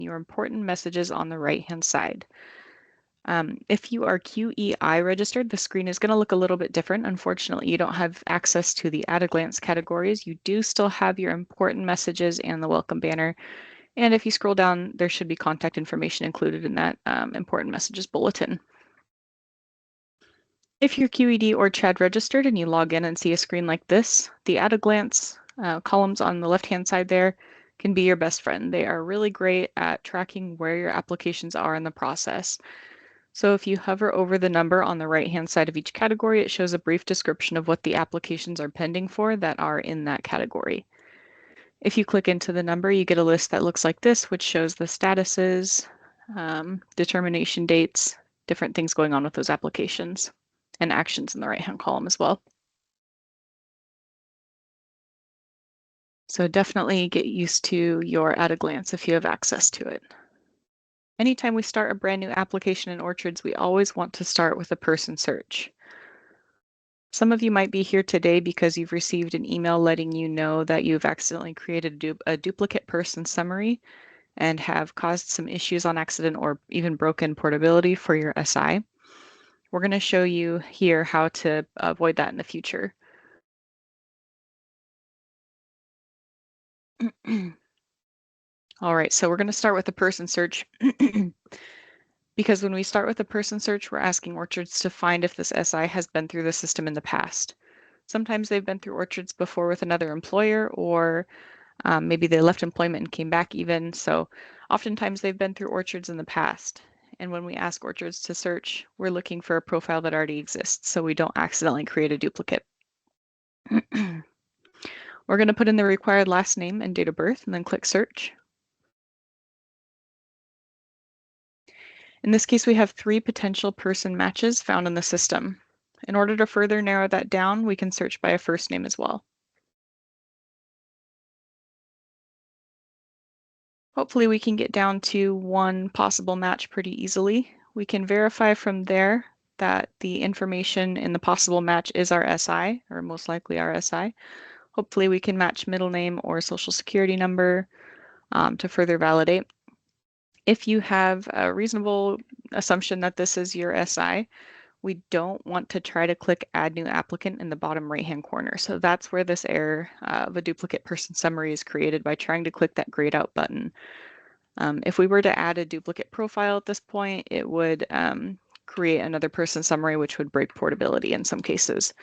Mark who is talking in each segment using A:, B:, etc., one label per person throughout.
A: your important messages on the right-hand side. If you are QEI registered, the screen is going to look a little bit different. Unfortunately, you don't have access to the at-a-glance categories. You do still have your important messages and the welcome banner. And if you scroll down, there should be contact information included in that important messages bulletin. If you're QED or CHAD registered and you log in and see a screen like this, the at-a-glance columns on the left-hand side there can be your best friend. They are really great at tracking where your applications are in the process. So if you hover over the number on the right-hand side of each category, it shows a brief description of what the applications are pending for that are in that category. If you click into the number, you get a list that looks like this, which shows the statuses, determination dates, different things going on with those applications, and actions in the right-hand column as well. So definitely get used to your at-a-glance if you have access to it. Anytime we start a brand new application in Orchards, we always want to start with a person search. Some of you might be here today because you've received an email letting you know that you've accidentally created a duplicate person summary and have caused some issues on accident or even broken portability for your SI. We're going to show you here how to avoid that in the future. All right, so we're going to start with the person search. Because when we start with a person search, we're asking Orchards to find if this SI has been through the system in the past. Sometimes they've been through Orchards before with another employer, or maybe they left employment and came back even. So oftentimes they've been through Orchards in the past. And when we ask Orchards to search, we're looking for a profile that already exists, so we don't accidentally create a duplicate. We're going to put in the required last name and date of birth and then click search. In this case, we have 3 potential person matches found in the system. In order to further narrow that down, we can search by a first name as well. Hopefully we can get down to 1 possible match pretty easily. We can verify from there that the information in the possible match is our SI, or most likely our SI. Hopefully we can match middle name or social security number to further validate. If you have a reasonable assumption that this is your SI, we don't want to try to click Add New Applicant in the bottom right-hand corner. So that's where this error of a duplicate person summary is created by trying to click that grayed out button. If we were to add a duplicate profile at this point, it would create another person summary, which would break portability in some cases.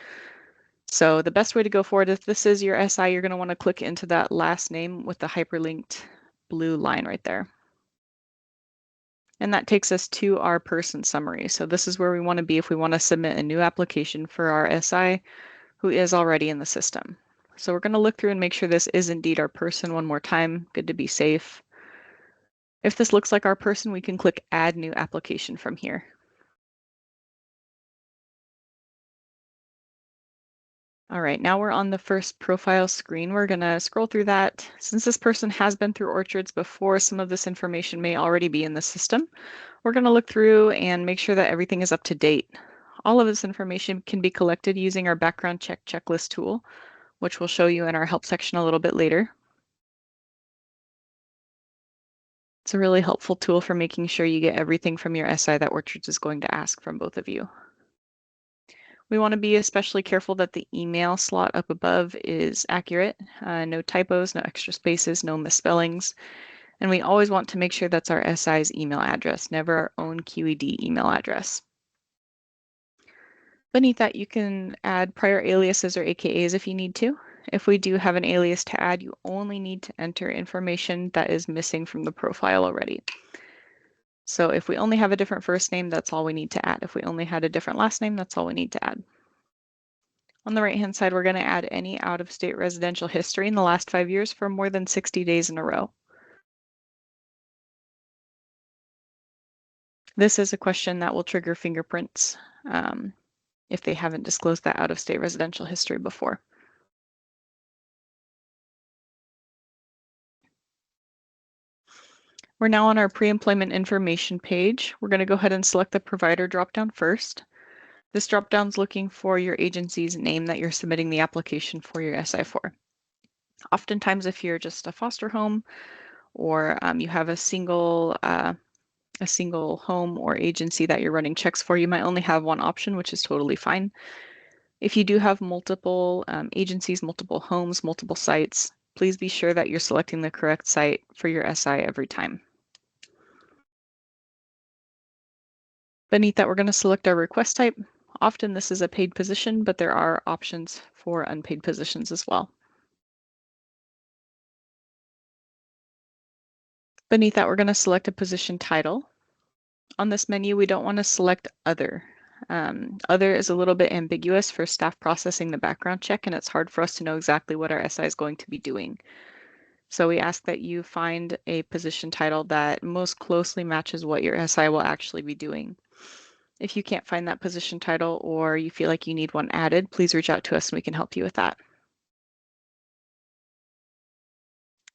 A: So the best way to go forward, if this is your SI, you're going to want to click into that last name with the hyperlinked blue line right there. And that takes us to our person summary. So this is where we want to be if we want to submit a new application for our SI who is already in the system. So we're going to look through and make sure this is indeed our person one more time. Good to be safe. If this looks like our person, we can click Add New Application from here. All right, now we're on the first profile screen. We're going to scroll through that. Since this person has been through Orchards before, some of this information may already be in the system. We're going to look through and make sure that everything is up to date. All of this information can be collected using our background check checklist tool, which we'll show you in our help section a little bit later. It's a really helpful tool for making sure you get everything from your SI that Orchards is going to ask from both of you. We want to be especially careful that the email slot up above is accurate, no typos, no extra spaces, no misspellings. And we always want to make sure that's our SI's email address, never our own QED email address. Beneath that, you can add prior aliases or AKAs if you need to. If we do have an alias to add, you only need to enter information that is missing from the profile already. So if we only have a different first name, that's all we need to add. If we only had a different last name, that's all we need to add. On the right-hand side, we're going to add any out-of-state residential history in the last 5 years for more than 60 days in a row. This is a question that will trigger fingerprints if they haven't disclosed that out-of-state residential history before. We're now on our pre-employment information page. We're going to go ahead and select the provider dropdown first. This dropdown is looking for your agency's name that you're submitting the application for your SI for. Oftentimes, if you're just a foster home or you have a single home or agency that you're running checks for, you might only have one option, which is totally fine. If you do have multiple agencies, multiple homes, multiple sites, please be sure that you're selecting the correct site for your SI every time. Beneath that, we're going to select our request type. Often this is a paid position, but there are options for unpaid positions as well. Beneath that, we're going to select a position title. On this menu, we don't want to select Other. Other is a little bit ambiguous for staff processing the background check, and it's hard for us to know exactly what our SI is going to be doing. So we ask that you find a position title that most closely matches what your SI will actually be doing. If you can't find that position title or you feel like you need one added, please reach out to us and we can help you with that.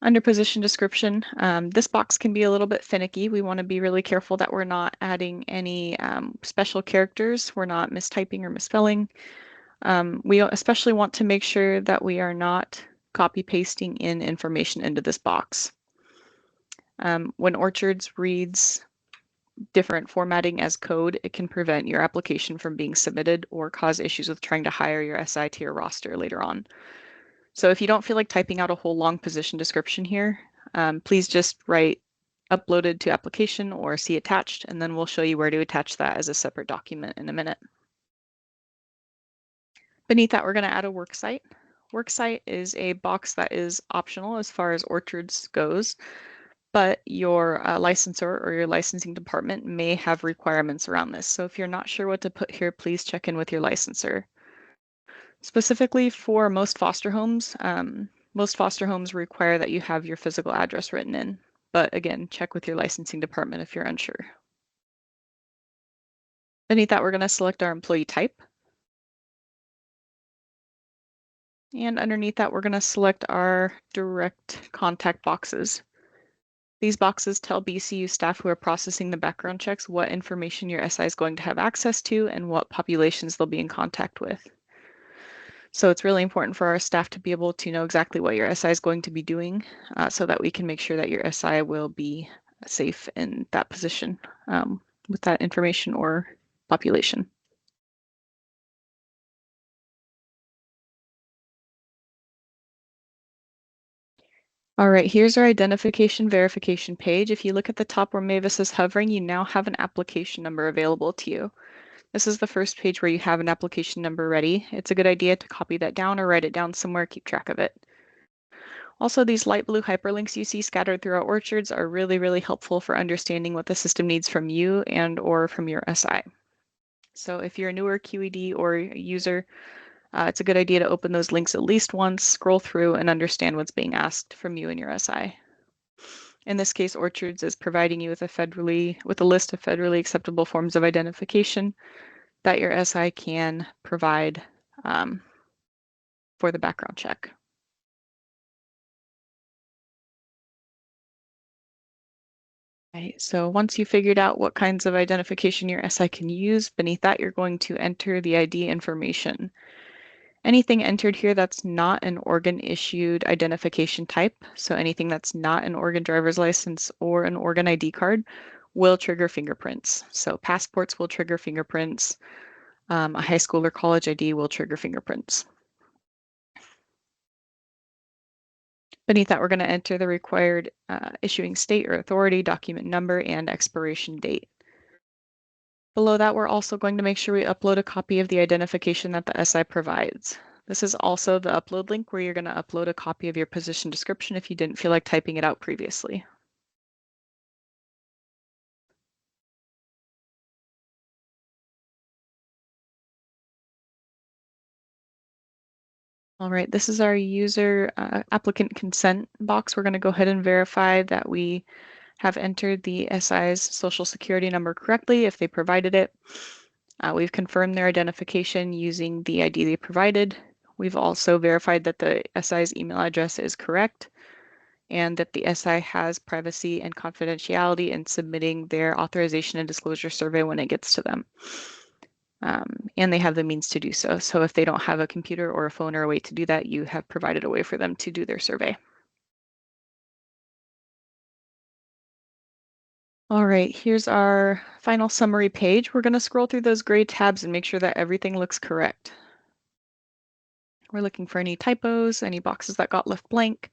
A: Under position description, this box can be a little bit finicky. We want to be really careful that we're not adding any special characters. We're not mistyping or misspelling. We especially want to make sure that we are not copy pasting in information into this box. When Orchards reads different formatting as code, it can prevent your application from being submitted or cause issues with trying to hire your SI to your roster later on. So if you don't feel like typing out a whole long position description here, please just write uploaded to application or see attached, and then we'll show you where to attach that as a separate document in a minute. Beneath that, we're going to add a worksite. Worksite is a box that is optional as far as Orchards goes, but your licensor or your licensing department may have requirements around this. So if you're not sure what to put here, please check in with your licensor. Specifically for most foster homes require that you have your physical address written in. But again, check with your licensing department if you're unsure. Beneath that, we're going to select our employee type. And underneath that, we're going to select our direct contact boxes. These boxes tell BCU staff who are processing the background checks what information your SI is going to have access to and what populations they'll be in contact with. So it's really important for our staff to be able to know exactly what your SI is going to be doing so that we can make sure that your SI will be safe in that position with that information or population. All right, here's our identification verification page. If you look at the top where Mavis is hovering, you now have an application number available to you. This is the first page where you have an application number ready. It's a good idea to copy that down or write it down somewhere, keep track of it. Also, these light blue hyperlinks you see scattered throughout Orchards are really, really helpful for understanding what the system needs from you and or from your SI. So if you're a newer QED or user, it's a good idea to open those links at least once, scroll through, and understand what's being asked from you and your SI. In this case, Orchards is providing you with a list of federally acceptable forms of identification that your SI can provide for the background check. Right, so once you figured out what kinds of identification your SI can use, beneath that you're going to enter the ID information. Anything entered here that's not an organ issued identification type, so anything that's not an Oregon driver's license or an Oregon ID card, will trigger fingerprints. So passports will trigger fingerprints. A high school or college ID will trigger fingerprints. Beneath that, we're going to enter the required issuing state or authority, document number, and expiration date. Below that, we're also going to make sure we upload a copy of the identification that the SI provides. This is also the upload link where you're going to upload a copy of your position description if you didn't feel like typing it out previously. All right, this is our user applicant consent box. We're going to go ahead and verify that we have entered the SI's social security number correctly if they provided it. We've confirmed their identification using the ID they provided. We've also verified that the SI's email address is correct and that the SI has privacy and confidentiality in submitting their authorization and disclosure survey when it gets to them. And they have the means to do so. So if they don't have a computer or a phone or a way to do that, you have provided a way for them to do their survey. All right, here's our final summary page. We're going to scroll through those gray tabs and make sure that everything looks correct. We're looking for any typos, any boxes that got left blank,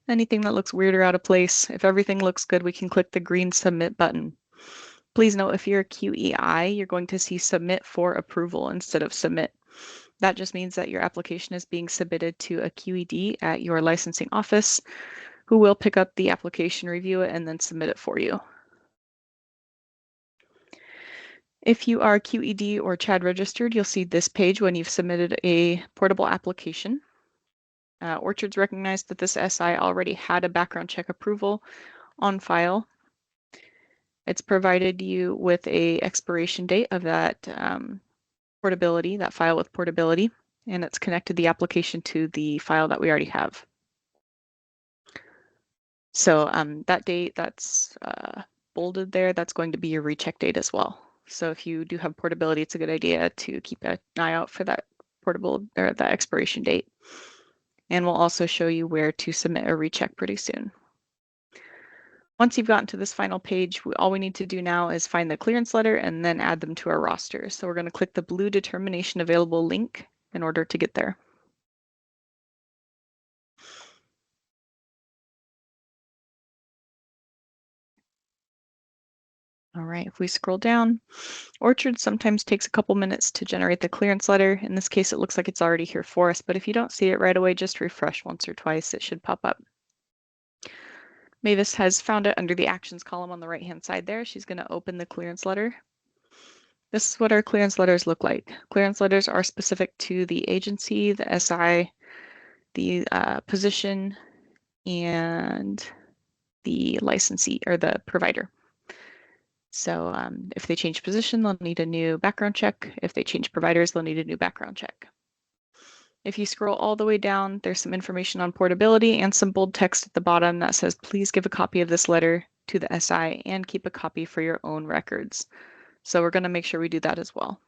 A: anything that looks weird or out of place. If everything looks good, we can click the green submit button. Please note if you're a QEI, you're going to see submit for approval instead of submit. That just means that your application is being submitted to a QED at your licensing office, who will pick up the application, review it, and then submit it for you. If you are QED or CHAD registered, you'll see this page when you've submitted a portable application. Orchards recognized that this SI already had a background check approval on file. It's provided you with a expiration date of that portability, that file with portability, and it's connected the application to the file that we already have. So that date that's bolded there, that's going to be your recheck date as well. So if you do have portability, it's a good idea to keep an eye out for that portable or that expiration date. And we'll also show you where to submit a recheck pretty soon. Once you've gotten to this final page, all we need to do now is find the clearance letter and then add them to our roster. So we're going to click the blue determination available link in order to get there. All right, if we scroll down, Orchard sometimes takes a couple minutes to generate the clearance letter. In this case, it looks like it's already here for us, but if you don't see it right away, just refresh once or twice. It should pop up. Mavis has found it under the actions column on the right-hand side there. She's going to open the clearance letter. This is what our clearance letters look like. Clearance letters are specific to the agency, the SI, the position, and the licensee or the provider. So if they change position, they'll need a new background check. If they change providers, they'll need a new background check. If you scroll all the way down, there's some information on portability and some bold text at the bottom that says, please give a copy of this letter to the SI and keep a copy for your own records. So we're going to make sure we do that as well.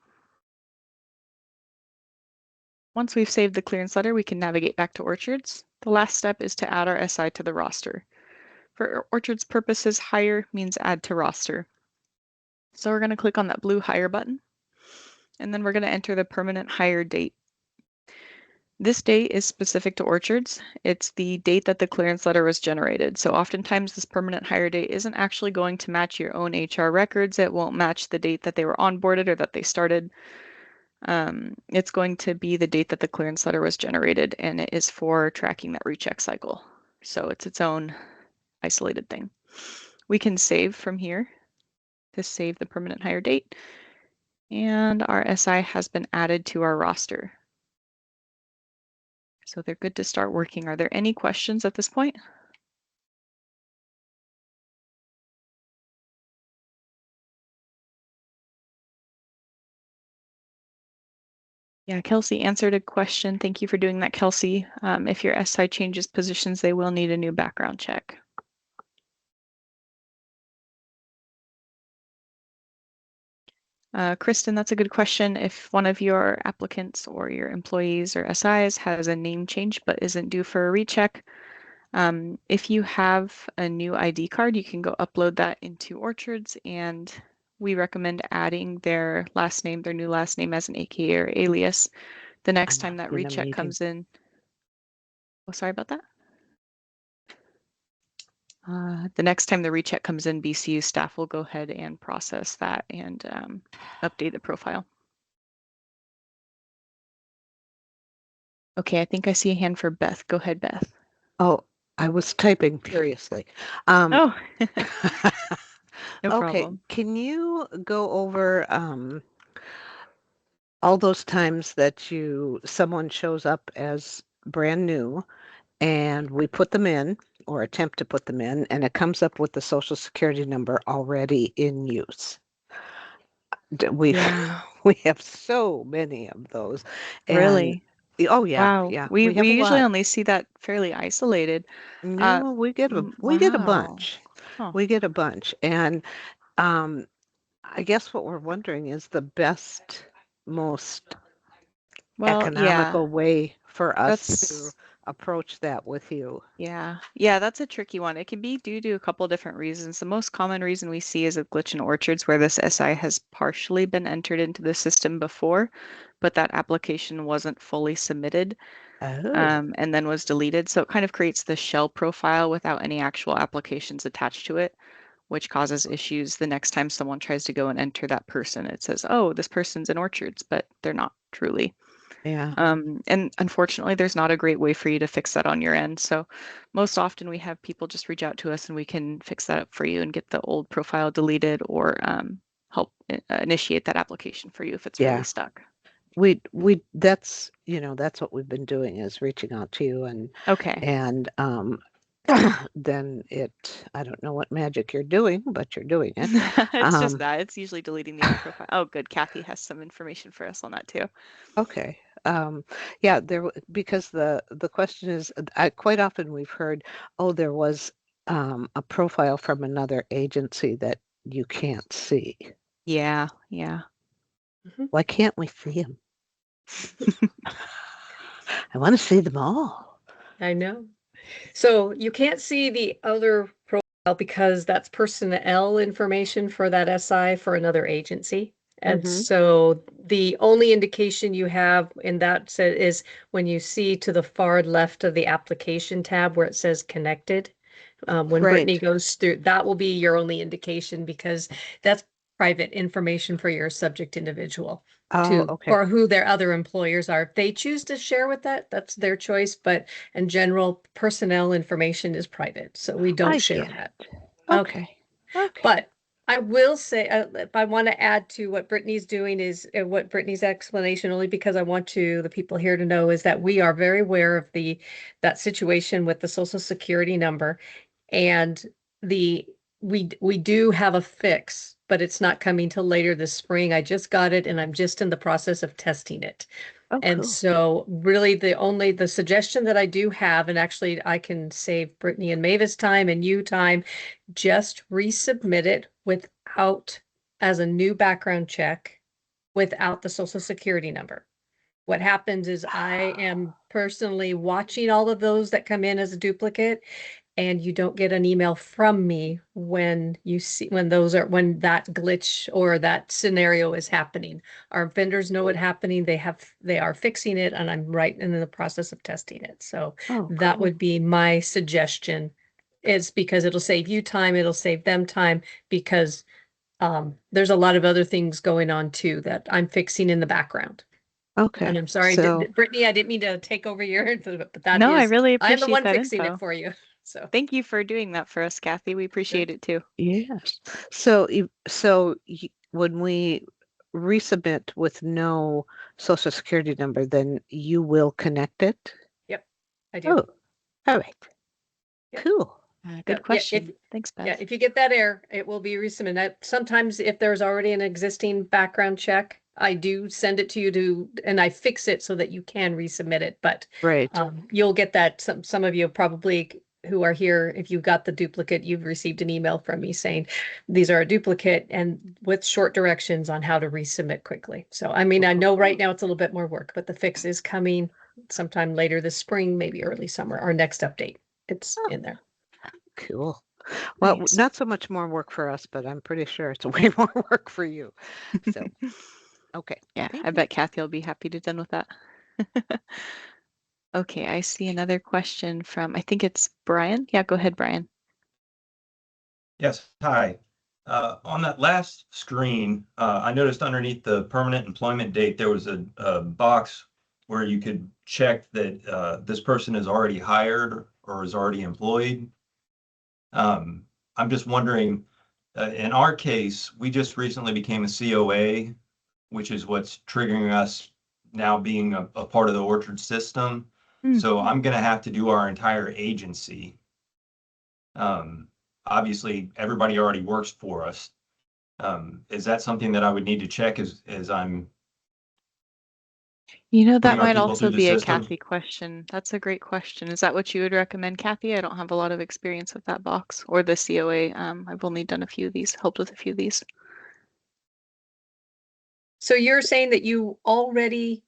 A: Once we've saved the clearance letter, we can navigate back to Orchards. The last step is to add our SI to the roster. For Orchards purposes, hire means add to roster. So we're going to click on that blue hire button, and then we're going to enter the permanent hire date. This date is specific to Orchards. It's the date that the clearance letter was generated. So oftentimes this permanent hire date isn't actually going to match your own HR records. It won't match the date that they were onboarded or that they started. It's going to be the date that the clearance letter was generated, and it is for tracking that recheck cycle. So it's its own isolated thing. We can save from here to save the permanent hire date, and our SI has been added to our roster. So they're good to start working. Are there any questions at this point? Yeah, Kelsey answered a question. Thank you for doing that, Kelsey. If your SI changes positions, they will need a new background check. Kristen, that's a good question. If one of your applicants or your employees or SIs has a name change but isn't due for a recheck, if you have a new ID card, you can go upload that into Orchards, and we recommend adding their last name, their new last name as an AKA or alias the next time that recheck comes in. Oh, sorry about that. The next time the recheck comes in, BCU staff will go ahead and process that and update the profile. Okay, I think I see a hand for Beth. Go ahead, Beth.
B: Oh, I was typing furiously.
A: Oh, no
B: Okay,
A: problem.
B: can you go over all those times that someone shows up as brand new and we put them in or attempt to put them in, and it comes up with the social security number already in use? We
A: Yeah,
B: we have so many of those, and
A: really?
B: oh yeah,
A: Wow.
B: yeah,
A: We
B: we have a
A: usually
B: lot.
A: only see that fairly isolated.
B: No, we get a
A: Wow.
B: bunch.
A: Huh.
B: We get a bunch, and um, I guess what we're wondering is the best, most
A: Well, yeah,
B: economical way for us to
A: that's
B: approach that with you.
A: Yeah, that's a tricky one. It can be due to a couple different reasons. The most common reason we see is a glitch in orchards where this SI has partially been entered into the system before, but that application wasn't fully submitted,
B: Oh,
A: and then was deleted. So it kind of creates the shell profile without any actual applications attached to it, which causes issues the next time someone tries to go and enter that person. It says, oh, this person's in orchards, but they're not truly.
B: yeah.
A: And unfortunately, there's not a great way for you to fix that on your end. So most often we have people just reach out to us and we can fix that up for you and get the old profile deleted or help initiate that application for you if it's really
B: Yeah.
A: stuck.
B: That's, that's what we've been doing, is reaching out to you,
A: Okay.
B: and then I don't know what magic you're doing, but you're doing it.
A: It's just
B: Um,
A: that. It's usually deleting the old profile. Oh, good. Kathy has some information for us on that too.
B: okay. Yeah, because the question is, quite often we've heard, oh, there was a profile from another agency that you can't see.
A: Yeah, yeah.
C: Mhm.
B: Why can't we see them? I want to see them all.
C: I know. So you can't see the other profile because that's personnel information for that SI for another agency. And
B: Mm-hmm.
C: so the only indication you have in that is when you see to the far left of the application tab where it says connected. When Brittany
B: Right.
C: goes through, that will be your only indication because that's private information for your subject individual
B: Oh,
C: to,
B: okay.
C: or who their other employers are. If they choose to share with that, that's their choice. But in general, personnel information is private, so we don't
B: I
C: share
B: get
C: that.
B: it.
C: Okay.
B: Okay. Okay.
C: But I will say, if I want to add to what Brittany's doing is what Brittany's explanation, only because I want the people here to know is that we are very aware of that situation with the social security number, and the we do have a fix, but it's not coming till later this spring. I just got it, and I'm just in the process of testing it.
B: Oh,
C: And
B: cool.
C: so really the suggestion that I do have, and actually I can save Brittany and Mavis time and you time, just resubmit it as a new background check without the social security number. What happens is I am personally watching all of those that come in as a duplicate, and you don't get an email from me when when that glitch or that scenario is happening. Our vendors know what's happening. They are fixing it, and I'm right in the process of testing it. So
B: Oh,
C: that
B: cool.
C: would be my suggestion, is because it'll save you time, it'll save them time, because there's a lot of other things going on too that I'm fixing in the background. And
B: Okay.
C: I'm sorry,
B: So,
C: Brittany, I didn't mean to take over your, but
A: No, I really
C: I am the
A: appreciate
C: one
A: that
C: fixing it
A: info.
C: for you. So.
A: Thank you for doing that for us, Kathy. We
C: Sure.
A: appreciate it too.
B: yes. When we resubmit with no social security number, then you will connect it?
C: Yep, I do.
B: Oh, all right.
C: Yep.
B: Cool.
A: Good
C: Yeah,
A: question. Thanks, Beth.
C: if you get that error, it will be resubmitted. Sometimes if there's already an existing background check, I do send it to you and I fix it so that you can resubmit it. But
B: Right.
C: you'll get that. Some of you probably who are here, if you got the duplicate, you've received an email from me saying these are a duplicate and with short directions on how to resubmit quickly. So, I mean, I know right now it's a little bit more work, but the fix is coming sometime later this spring, maybe early summer, our next update. It's
B: Oh,
C: in there.
B: cool. Well,
A: Nice.
B: not so much more work for us, but I'm pretty sure it's way more work for you. So, okay.
A: Yeah,
B: Thank
A: I
B: you.
A: bet Kathy will be happy to done with that. Okay, I see another question from, I think it's Brian. Yeah, go ahead, Brian.
D: Yes, hi. On that last screen, I noticed underneath the permanent employment date, there was a box where you could check that this person is already hired or is already employed. I'm just wondering, in our case, we just recently became a COA, which is what's triggering us now being a part of the Orchard system.
A: Mm.
D: So I'm going to have to do our entire agency. Obviously, everybody already works for us. Is that something that I would need to check as I'm
A: You know, that
D: putting our
A: might
D: people
A: also
D: through the
A: be a
D: system?
A: Kathy question. That's a great question. Is that what you would recommend, Kathy? I don't have a lot of experience with that box or the COA. I've only done a few of these, helped with a few of these.
C: So you're saying that you already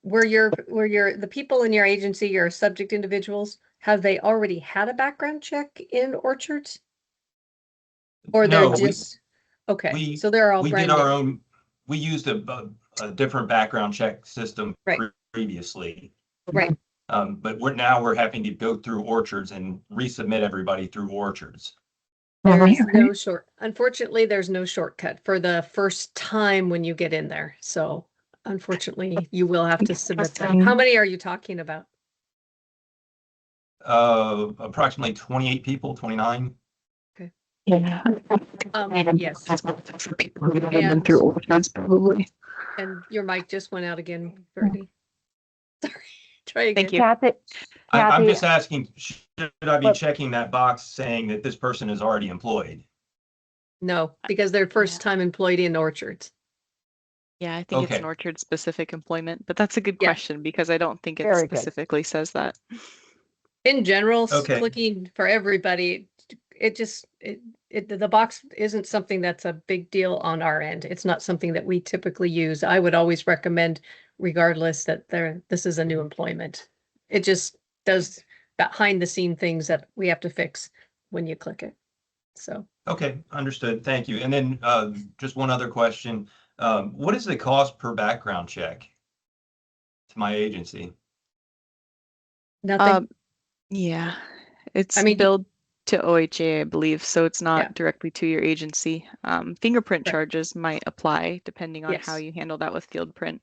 C: the people in your agency, your subject individuals, have they already had a background check in Orchards? Or they're
D: No,
C: just, okay,
D: we
C: so they're all
D: we
C: brand
D: did our
C: new.
D: own. We used a different background check system
C: Right.
D: Previously.
C: Right.
D: But we're having to go through Orchards and resubmit everybody through Orchards.
C: There's no unfortunately, there's no shortcut for the first time when you get in there. So unfortunately, you will have to submit that. How many are you talking about?
D: Approximately 28 people, 29.
A: Yeah.
C: Yes.
A: For people who haven't been
C: And-
A: through Orchards, probably.
C: And your mic just went out again, Bertie. Sorry, try again.
A: Thank you.
D: I'm just asking, should I be checking that box saying that this person is already employed?
C: No, because they're first time employed in Orchards.
A: Yeah, I think it's an orchard specific employment, but that's a good
C: Yeah.
A: question because I don't think it
B: Very good.
A: specifically says that.
C: In general,
D: Okay.
C: clicking for everybody, the box isn't something that's a big deal on our end. It's not something that we typically use. I would always recommend, regardless, that this is a new employment. It just does behind the scene things that we have to fix when you click it. So.
D: Okay, understood. Thank you. And then just one other question. What is the cost per background check to my agency?
C: Nothing.
A: Yeah, it's
C: I mean,
A: billed to OHA, I believe, so it's not
C: Yeah.
A: directly to your agency. Fingerprint
C: Right.
A: charges might apply depending on
C: Yes.
A: how you handle that with field print.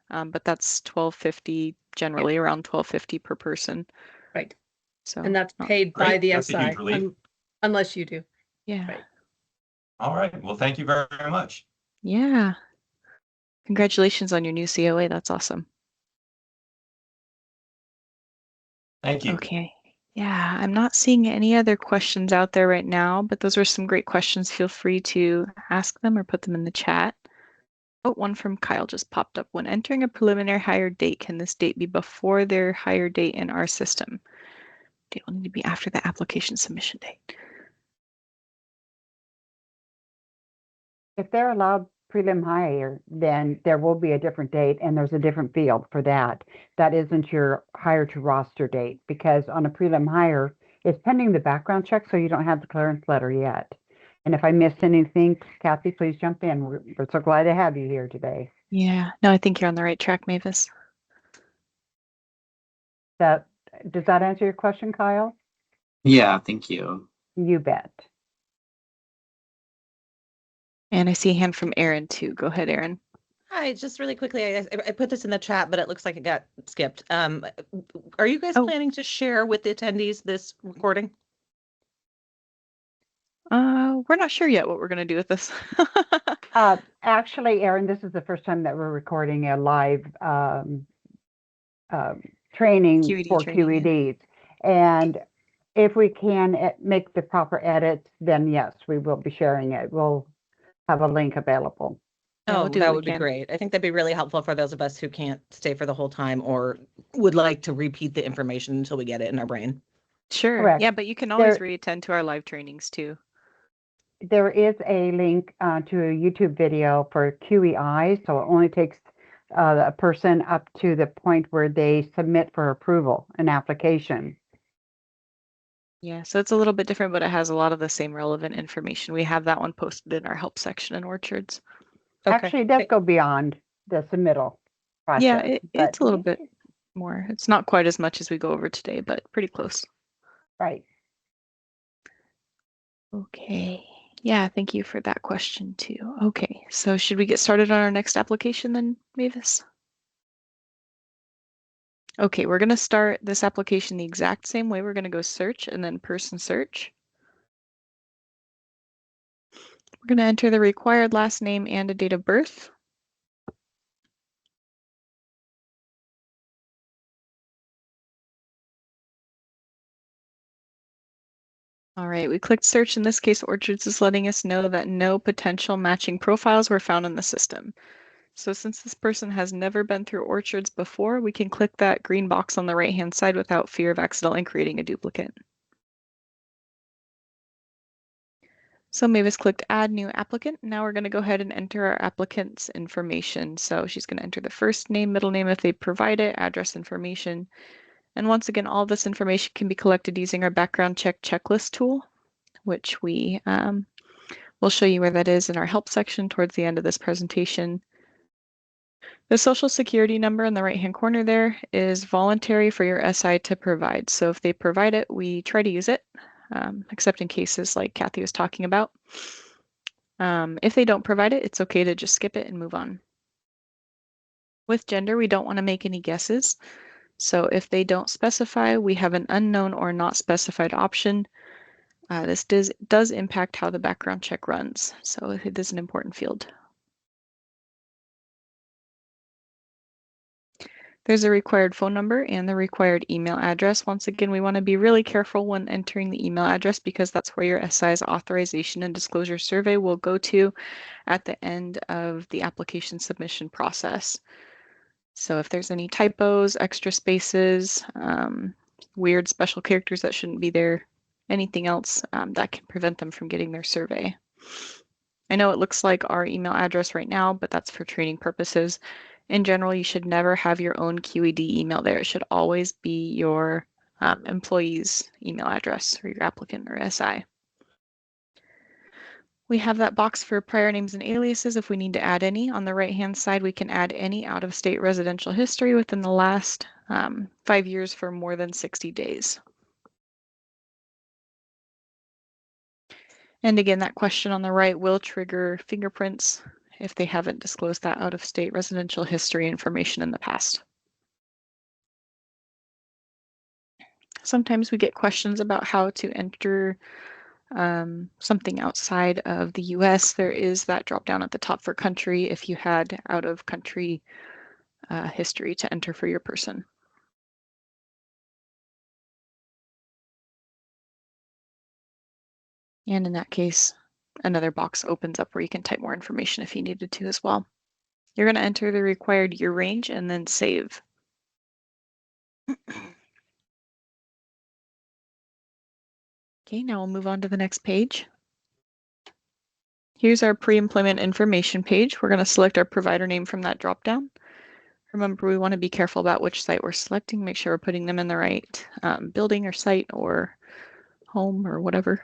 A: But that's $12.50, generally around $12.50 per person.
C: Right.
A: So
C: And that's
A: not-
C: paid by
D: Great,
C: the
D: that's a huge
C: SI,
D: relief.
C: unless you do.
A: yeah.
C: Right.
D: All right. Well, thank you very, very much.
A: Yeah. Congratulations on your new COA. That's awesome.
D: Thank you.
A: Okay. Yeah, I'm not seeing any other questions out there right now, but those were some great questions. Feel free to ask them or put them in the chat. Oh, one from Kyle just popped up. When entering a preliminary hire date, can this date be before their hire date in our system? Date will need to be after the application submission date.
E: If they're allowed prelim hire, then there will be a different date and there's a different field for that. That isn't your hire to roster date because on a prelim hire, it's pending the background check, so you don't have the clearance letter yet. And if I missed anything, Kathy, please jump in. We're so glad to have you here today.
A: Yeah, no, I think you're on the right track, Mavis.
E: Does that answer your question, Kyle?
F: Yeah, thank you.
E: You bet.
A: And I see a hand from Erin too. Go ahead, Erin.
G: Hi, just really quickly, I put this in the chat, but it looks like it got skipped. Are you guys planning to share with the attendees this recording?
A: We're not sure yet what we're going to do with this.
E: Actually, Erin, this is the first time that we're recording a live training
A: QED
E: for
A: training,
E: QEDs. And if we can make the proper edits, then yes, we will be sharing it. We'll have a link available.
A: Yeah,
G: Oh, that would be great. I think that'd be really helpful for those of us who can't stay for the whole time or would like to repeat the information until we get it in our brain.
A: Sure.
E: Correct.
A: Yeah, but you can always reattend to our live trainings too.
E: There is a link to a YouTube video for QEI, so it only takes a person up to the point where they submit for approval an application.
A: Yeah, so it's a little bit different, but it has a lot of the same relevant information. We have that one posted in our help section in Orchards.
G: Okay.
E: Actually, it does go beyond the submittal process.
A: Yeah, it's a little bit more. It's not quite as much as we go over today, but pretty close.
E: Right.
A: Okay. Yeah, thank you for that question too. Okay, so should we get started on our next application then, Mavis? Okay, we're going to start this application the exact same way. We're going to go search and then person search. We're going to enter the required last name and a date of birth. All right, we clicked search. In this case, Orchards is letting us know that no potential matching profiles were found in the system. So since this person has never been through Orchards before, we can click that green box on the right-hand side without fear of accidentally creating a duplicate. So Mavis clicked add new applicant. Now we're going to go ahead and enter our applicant's information. So she's going to enter the first name, middle name if they provide it, address information. And once again, all this information can be collected using our background check checklist tool, which we will show you where that is in our help section towards the end of this presentation. The social security number in the right-hand corner there is voluntary for your SI to provide. So if they provide it, we try to use it, except in cases like Kathy was talking about. If they don't provide it, it's okay to just skip it and move on. With gender, we don't want to make any guesses. So if they don't specify, we have an unknown or not specified option. This does impact how the background check runs. So it is an important field. There's a required phone number and the required email address. Once again, we want to be really careful when entering the email address because that's where your SI's authorization and disclosure survey will go to at the end of the application submission process. So if there's any typos, extra spaces, weird special characters that shouldn't be there, anything else that can prevent them from getting their survey. I know it looks like our email address right now, but that's for training purposes. In general, you should never have your own QED email there. It should always be your employee's email address or your applicant or SI. We have that box for prior names and aliases if we need to add any. On the right-hand side, we can add any out-of-state residential history within the last 5 years for more than 60 days. And again, that question on the right will trigger fingerprints if they haven't disclosed that out-of-state residential history information in the past. Sometimes we get questions about how to enter something outside of the US. There is that drop down at the top for country if you had out-of-country history to enter for your person. And in that case, another box opens up where you can type more information if you needed to as well. You're going to enter the required year range and then save. Okay, now we'll move on to the next page. Here's our pre-employment information page. We're going to select our provider name from that dropdown. Remember, we want to be careful about which site we're selecting, make sure we're putting them in the right building or site or home or whatever.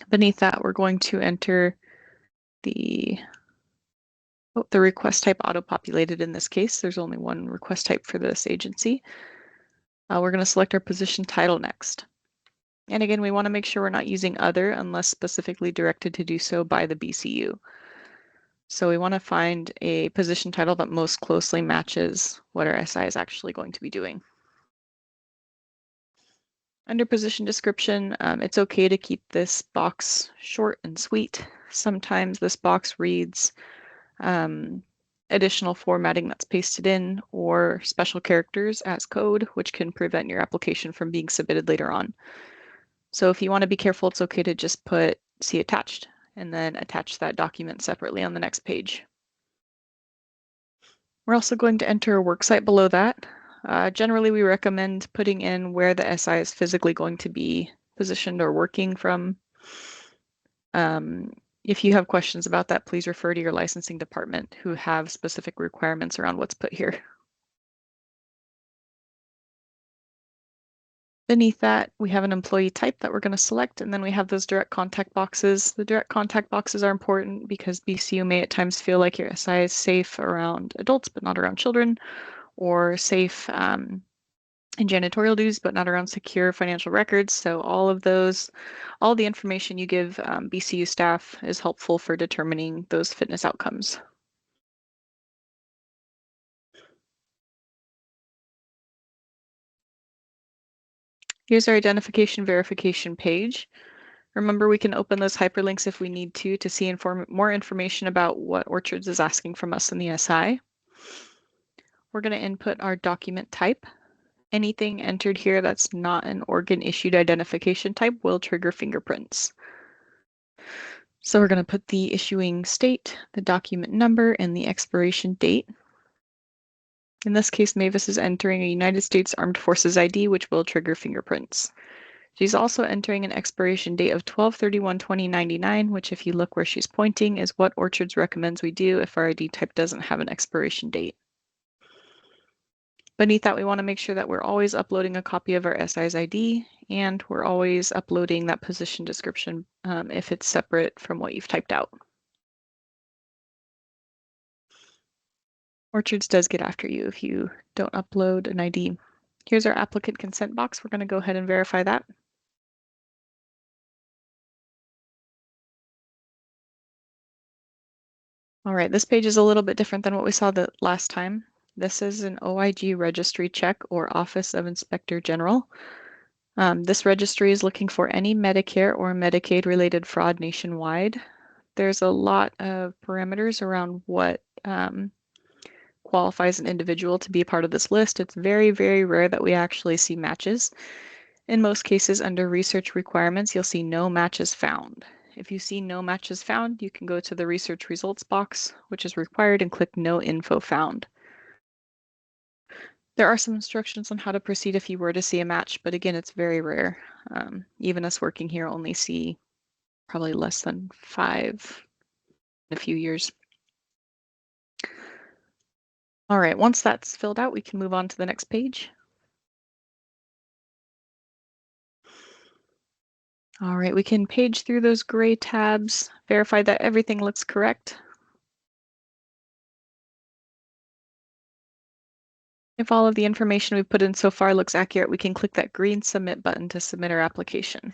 A: Beneath that, we're going to enter the request type auto-populated in this case. There's only one request type for this agency. We're going to select our position title next. And again, we want to make sure we're not using other unless specifically directed to do so by the BCU. So we want to find a position title that most closely matches what our SI is actually going to be doing. Under position description, it's okay to keep this box short and sweet. Sometimes this box reads additional formatting that's pasted in or special characters as code, which can prevent your application from being submitted later on. So if you want to be careful, it's okay to just put see attached and then attach that document separately on the next page. We're also going to enter a worksite below that. Generally, we recommend putting in where the SI is physically going to be positioned or working from. If you have questions about that, please refer to your licensing department who have specific requirements around what's put here. Beneath that, we have an employee type that we're going to select, and then we have those direct contact boxes. The direct contact boxes are important because BCU may at times feel like your SI is safe around adults but not around children, or safe in janitorial duties but not around secure financial records. So all of those, all the information you give BCU staff is helpful for determining those fitness outcomes. Here's our identification verification page. Remember, we can open those hyperlinks if we need to see more information about what Orchards is asking from us in the SI. We're going to input our document type. Anything entered here that's not an organ-issued identification type will trigger fingerprints. So we're going to put the issuing state, the document number, and the expiration date. In this case, Mavis is entering a United States Armed Forces ID, which will trigger fingerprints. She's also entering an expiration date of 12/31/2099, which if you look where she's pointing is what Orchards recommends we do if our ID type doesn't have an expiration date. Beneath that, we want to make sure that we're always uploading a copy of our SI's ID, and we're always uploading that position description if it's separate from what you've typed out. Orchards does get after you if you don't upload an ID. Here's our applicant consent box. We're going to go ahead and verify that. All right, this page is a little bit different than what we saw the last time. This is an OIG registry check or Office of Inspector General. This registry is looking for any Medicare or Medicaid related fraud nationwide. There's a lot of parameters around what qualifies an individual to be a part of this list. It's very, very rare that we actually see matches. In most cases, under research requirements, you'll see no matches found. If you see no matches found, you can go to the research results box, which is required, and click no info found. There are some instructions on how to proceed if you were to see a match, but again, it's very rare. Even us working here only see probably less than 5 in a few years. All right, once that's filled out, we can move on to the next page. All right, we can page through those gray tabs, verify that everything looks correct. If all of the information we've put in so far looks accurate, we can click that green submit button to submit our application.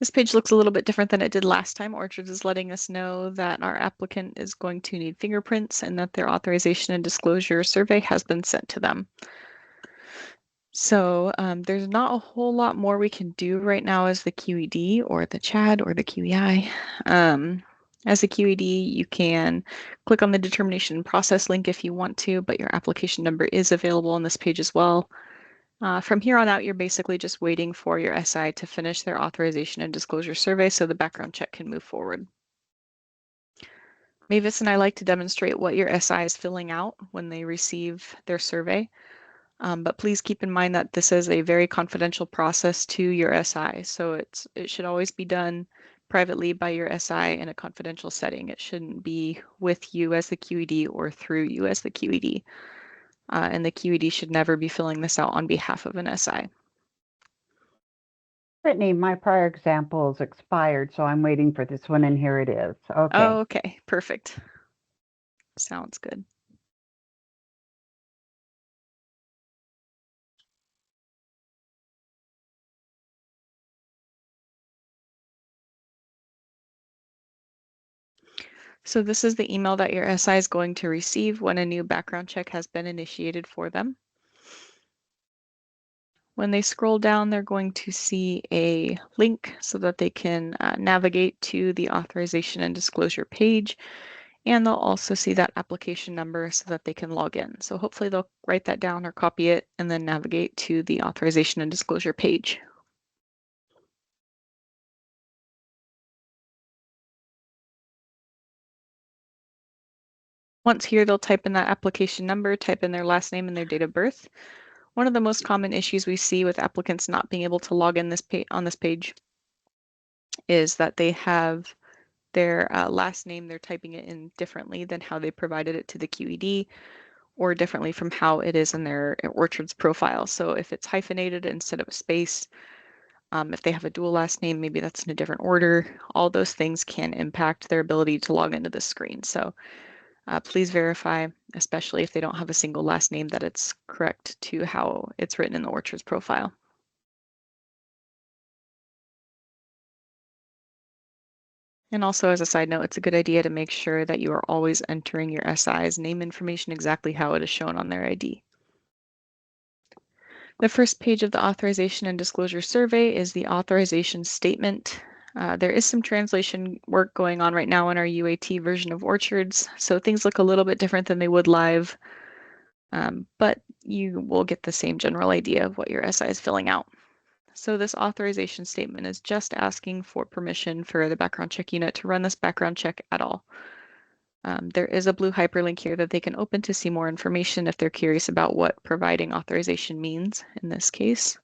A: This page looks a little bit different than it did last time. Orchards is letting us know that our applicant is going to need fingerprints and that their authorization and disclosure survey has been sent to them. So there's not a whole lot more we can do right now as the QED or the CHAD or the QEI. As a QED, you can click on the determination process link if you want to, but your application number is available on this page as well. From here on out, you're basically just waiting for your SI to finish their authorization and disclosure survey so the background check can move forward. Mavis and I like to demonstrate what your SI is filling out when they receive their survey. But please keep in mind that this is a very confidential process to your SI. So it should always be done privately by your SI in a confidential setting. It shouldn't be with you as the QED or through you as the QED. And the QED should never be filling this out on behalf of an SI.
E: Brittany, my prior example is expired, so I'm waiting for this one, and here it is. Okay.
A: Oh, okay, perfect. Sounds good. So this is the email that your SI is going to receive when a new background check has been initiated for them. When they scroll down, they're going to see a link so that they can navigate to the authorization and disclosure page. And they'll also see that application number so that they can log in. So hopefully they'll write that down or copy it and then navigate to the authorization and disclosure page. Once here, they'll type in that application number, type in their last name and their date of birth. One of the most common issues we see with applicants not being able to log in on this page is that they have their last name, they're typing it in differently than how they provided it to the QED or differently from how it is in their Orchards profile. So if it's hyphenated instead of a space, if they have a dual last name, maybe that's in a different order. All those things can impact their ability to log into the screen. So please verify, especially if they don't have a single last name, that it's correct to how it's written in the Orchards profile. And also, as a side note, it's a good idea to make sure that you are always entering your SI's name information exactly how it is shown on their ID. The first page of the authorization and disclosure survey is the authorization statement. There is some translation work going on right now in our UAT version of Orchards, so things look a little bit different than they would live, but you will get the same general idea of what your SI is filling out. So this authorization statement is just asking for permission for the background check unit to run this background check at all. There is a blue hyperlink here that they can open to see more information if they're curious about what providing authorization means in this case.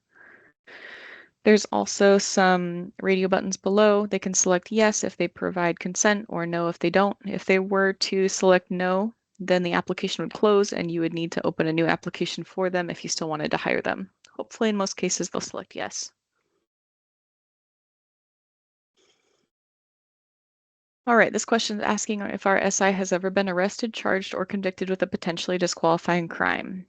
A: There's also some radio buttons below. They can select yes if they provide consent or no if they don't. If they were to select no, then the application would close and you would need to open a new application for them if you still wanted to hire them. Hopefully in most cases they'll select yes. All right, this question is asking if our SI has ever been arrested, charged, or convicted with a potentially disqualifying crime.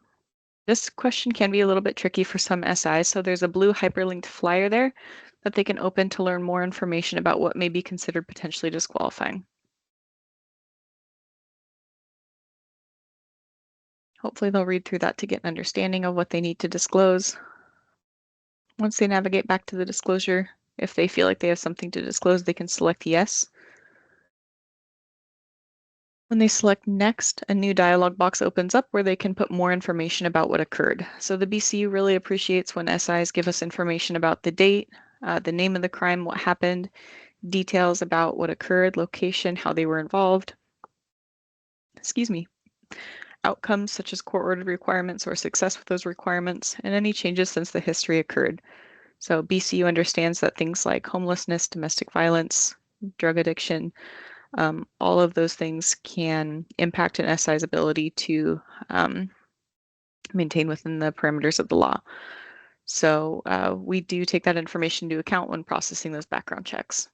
A: This question can be a little bit tricky for some SIs, so there's a blue hyperlinked flyer there that they can open to learn more information about what may be considered potentially disqualifying. Hopefully they'll read through that to get an understanding of what they need to disclose. Once they navigate back to the disclosure, if they feel like they have something to disclose, they can select yes. When they select next, a new dialog box opens up where they can put more information about what occurred. So the BCU really appreciates when SIs give us information about the date, the name of the crime, what happened, details about what occurred, location, how they were involved, outcomes such as court-ordered requirements or success with those requirements, and any changes since the history occurred. So BCU understands that things like homelessness, domestic violence, drug addiction, all of those things can impact an SI's ability to maintain within the parameters of the law. So we do take that information into account when processing those background checks.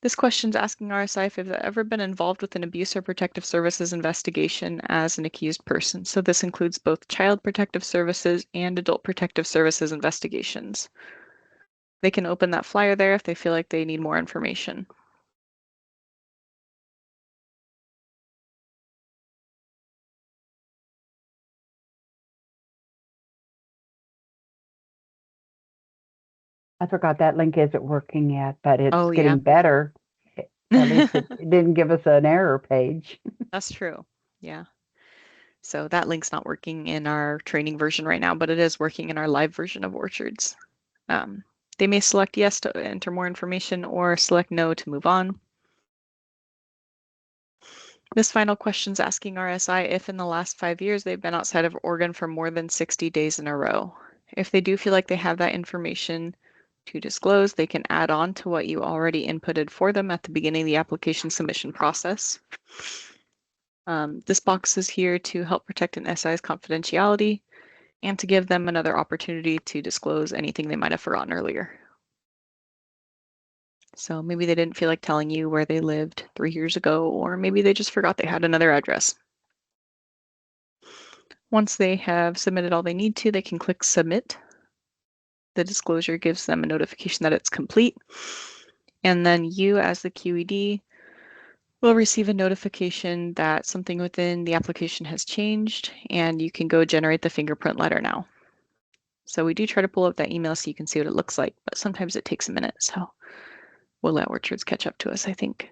A: This question is asking RSI if they've ever been involved with an abuse or protective services investigation as an accused person. So this includes both child protective services and adult protective services investigations. They can open that flyer there if they feel like they need more information.
E: I forgot that link isn't working yet, but it's
A: Oh,
E: getting
A: yeah.
E: better. At least it didn't give us an error page.
A: That's true. Yeah. So that link's not working in our training version right now, but it is working in our live version of Orchards. They may select yes to enter more information or select no to move on. This final question is asking RSI if in the last 5 years they've been outside of Oregon for more than 60 days in a row. If they do feel like they have that information to disclose, they can add on to what you already inputted for them at the beginning of the application submission process. This box is here to help protect an SI's confidentiality and to give them another opportunity to disclose anything they might have forgotten earlier. So maybe they didn't feel like telling you where they lived 3 years ago, or maybe they just forgot they had another address. Once they have submitted all they need to, they can click submit. The disclosure gives them a notification that it's complete. And then you, as the QED, will receive a notification that something within the application has changed, and you can go generate the fingerprint letter now. So we do try to pull up that email so you can see what it looks like, but sometimes it takes a minute. So we'll let Orchards catch up to us, I think.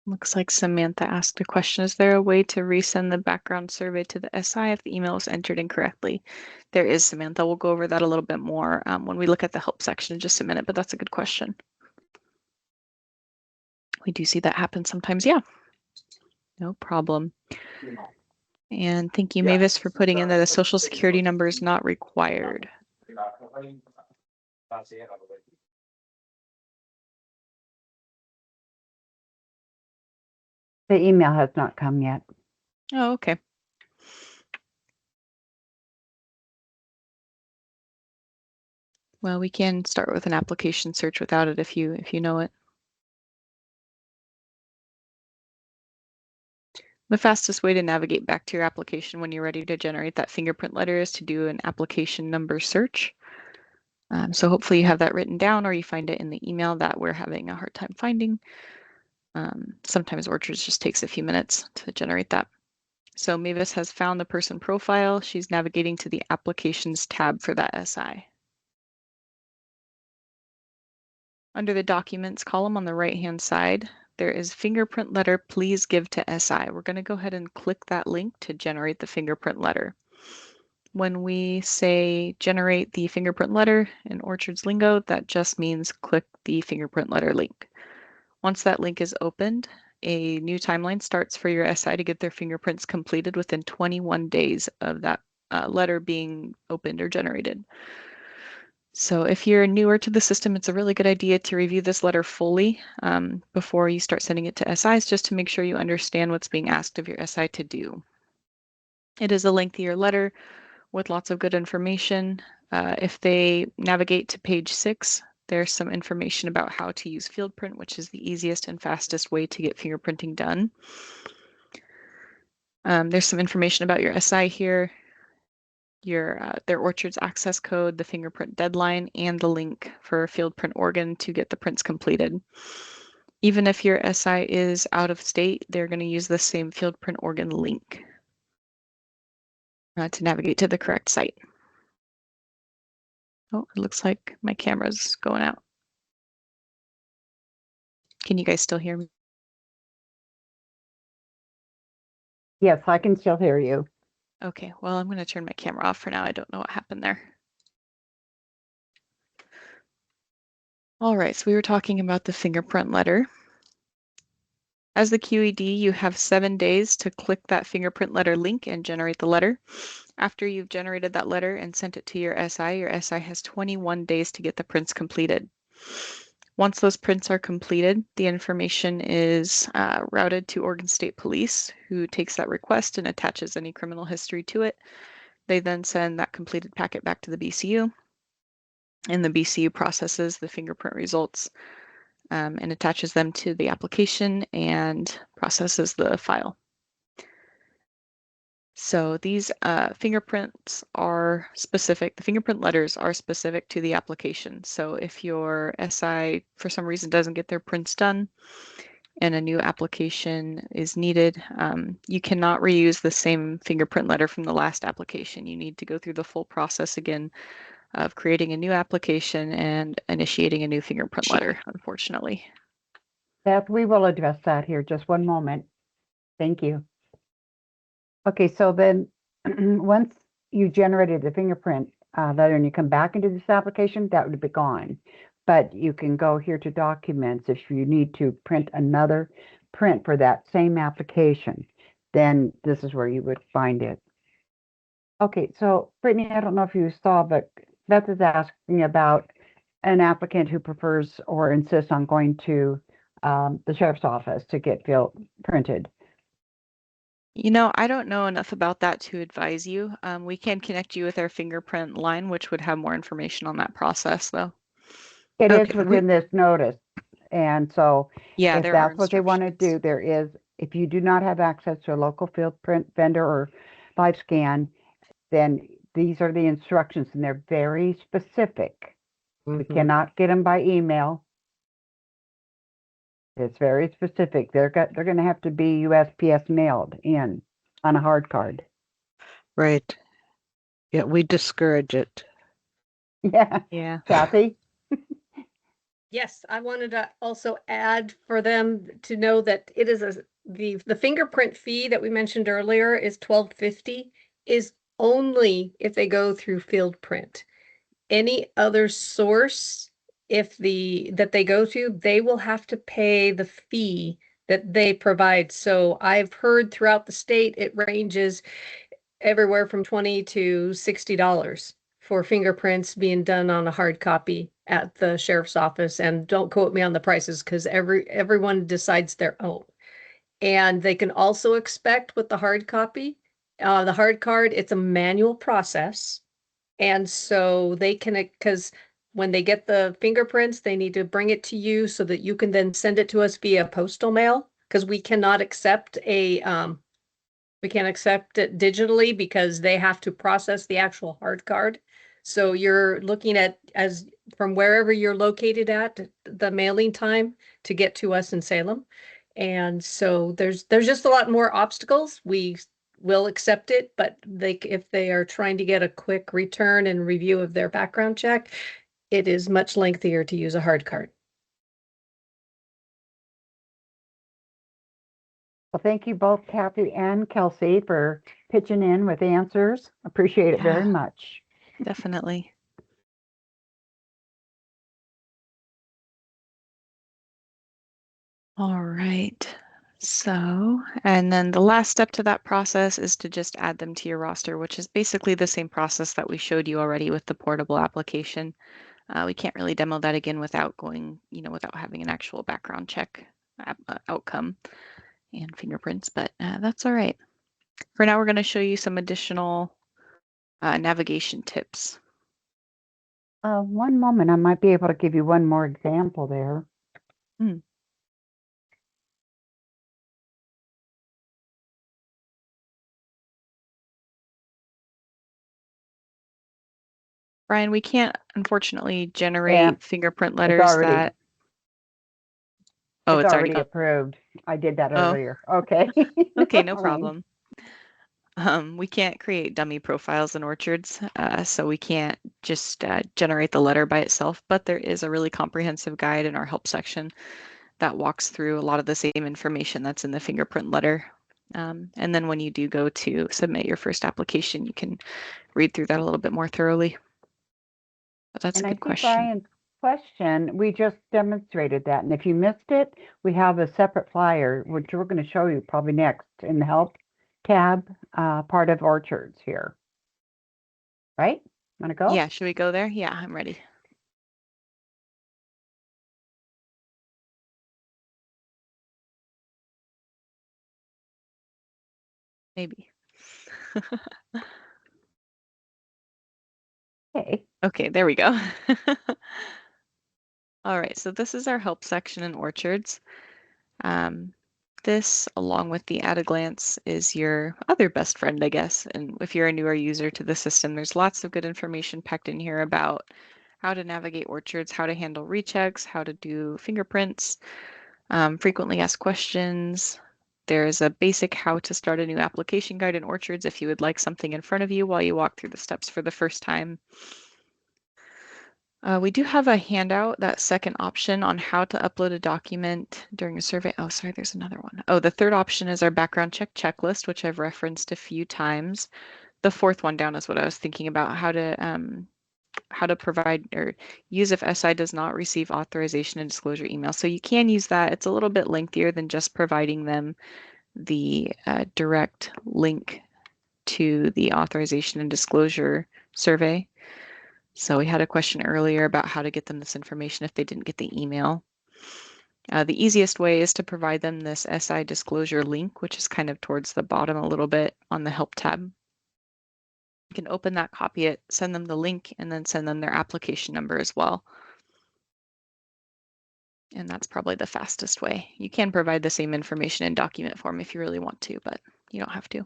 A: Looks like Samantha asked a question. Is there a way to resend the background survey to the SI if the email was entered incorrectly? There is, Samantha. We'll go over that a little bit more when we look at the help section in just a minute, but that's a good question. We do see that happen sometimes. Yeah, no problem. And thank you, Mavis, for putting in that a social security number is not required.
E: The email has not come yet.
A: Oh, okay. Well, we can start with an application search without it if you know it. The fastest way to navigate back to your application when you're ready to generate that fingerprint letter is to do an application number search. So hopefully you have that written down or you find it in the email that we're having a hard time finding. Sometimes Orchards just takes a few minutes to generate that. So Mavis has found the person profile. She's navigating to the applications tab for that SI. Under the documents column on the right-hand side, there is fingerprint letter, please give to SI. We're going to go ahead and click that link to generate the fingerprint letter. When we say generate the fingerprint letter in Orchard's lingo, that just means click the fingerprint letter link. Once that link is opened, a new timeline starts for your SI to get their fingerprints completed within 21 days of that letter being opened or generated. So if you're newer to the system, it's a really good idea to review this letter fully before you start sending it to SIs, just to make sure you understand what's being asked of your SI to do. It is a lengthier letter with lots of good information. If they navigate to page 6, there's some information about how to use field print, which is the easiest and fastest way to get fingerprinting done. There's some information about your SI here, their Orchard's access code, the fingerprint deadline, and the link for field print organ to get the prints completed. Even if your SI is out of state, they're going to use the same field print organ link to navigate to the correct site. Oh, it looks like my camera's going out. Can you guys still hear me?
E: Yes, I can still hear you.
A: Okay, well, I'm going to turn my camera off for now. I don't know what happened there. All right, so we were talking about the fingerprint letter. As the QED, you have 7 days to click that fingerprint letter link and generate the letter. After you've generated that letter and sent it to your SI has 21 days to get the prints completed. Once those prints are completed, the information is routed to Oregon State Police, who takes that request and attaches any criminal history to it. They then send that completed packet back to the BCU, and the BCU processes the fingerprint results and attaches them to the application and processes the file. So these fingerprints are specific, the fingerprint letters are specific to the application. So if your SI for some reason doesn't get their prints done and a new application is needed, you cannot reuse the same fingerprint letter from the last application. You need to go through the full process again of creating a new application and initiating a new fingerprint letter, unfortunately.
E: Beth, we will address that here. Just one moment. Thank you. Okay, so then once you generated the fingerprint letter and you come back into this application, that would be gone. But you can go here to documents if you need to print another print for that same application. Then this is where you would find it. Okay, so Brittany, I don't know if you saw, but Beth is asking about an applicant who prefers or insists on going to the sheriff's office to get field printed.
A: You know, I don't know enough about that to advise you. We can connect you with our fingerprint line, which would have more information on that process, though.
E: It is
B: Okay,
E: within this notice. And so
A: Yeah,
E: if
A: there are
E: that's what they want to do,
A: instructions.
E: there is, if you do not have access to a local field print vendor or live scan, then these are the instructions and they're very specific. We cannot get them by email. It's very specific. They're going to have to be USPS mailed in on a hard card.
B: Right. Yeah, we discourage it.
E: Yeah.
A: Yeah.
E: Kathy?
C: Yes, I wanted to also add for them to know that it is the fingerprint fee that we mentioned earlier is $12.50 is only if they go through field print. Any other source, that they go to, they will have to pay the fee that they provide. So I've heard throughout the state it ranges everywhere from $20 to $60 for fingerprints being done on a hard copy at the sheriff's office. And don't quote me on the prices because everyone decides their own. And they can also expect with the hard copy, the hard card, it's a manual process. And so they can, because when they get the fingerprints, they need to bring it to you so that you can then send it to us via postal mail, because we cannot accept we can't accept it digitally because they have to process the actual hard card. So you're looking at, as from wherever you're located at, the mailing time to get to us in Salem. And so there's just a lot more obstacles. We will accept it, but if they are trying to get a quick return and review of their background check, it is much lengthier to use a hard card.
E: Well, thank you both, Kathy and Kelsey, for pitching in with answers. Appreciate it very
A: Yeah.
E: much.
A: Definitely. All right. So, and then the last step to that process is to just add them to your roster, which is basically the same process that we showed you already with the portable application. We can't really demo that again without going, without having an actual background check outcome and fingerprints, but that's all right. For now, we're going to show you some additional navigation tips.
E: One moment, I might be able to give you one more example there.
A: Brian, we can't unfortunately generate fingerprint letters
E: already-
A: that. Oh,
E: it's already
A: gone.
E: approved. I did that
A: Oh.
E: earlier. Okay.
A: Okay, no
E: Fine.
A: problem. We can't create dummy profiles in Orchards, so we can't just generate the letter by itself, but there is a really comprehensive guide in our help section that walks through a lot of the same information that's in the fingerprint letter. And then when you do go to submit your first application, you can read through that a little bit more thoroughly. But that's a good question.
E: Brian's question, we just demonstrated that. And if you missed it, we have a separate flyer, which we're going to show you probably next in the help tab, part of Orchards here. Right? Want to go?
A: Yeah, should we go there? Yeah, I'm ready. Maybe.
E: Okay.
A: Okay, there we go. All right, so this is our help section in Orchards. This, along with the at a glance, is your other best friend, I guess. And if you're a newer user to the system, there's lots of good information packed in here about how to navigate Orchards, how to handle rechecks, how to do fingerprints, frequently asked questions. There's a basic how to start a new application guide in Orchards if you would like something in front of you while you walk through the steps for the first time. We do have a handout, that second option on how to upload a document during a survey. Oh, sorry, there's another one. Oh, the third option is our background check checklist, which I've referenced a few times. The fourth one down is what I was thinking about, how to provide or use if SI does not receive authorization and disclosure email. So you can use that. It's a little bit lengthier than just providing them the direct link to the authorization and disclosure survey. So we had a question earlier about how to get them this information if they didn't get the email. The easiest way is to provide them this SI disclosure link, which is kind of towards the bottom a little bit on the help tab. You can open that, copy it, send them the link, and then send them their application number as well. And that's probably the fastest way. You can provide the same information in document form if you really want to, but you don't have to.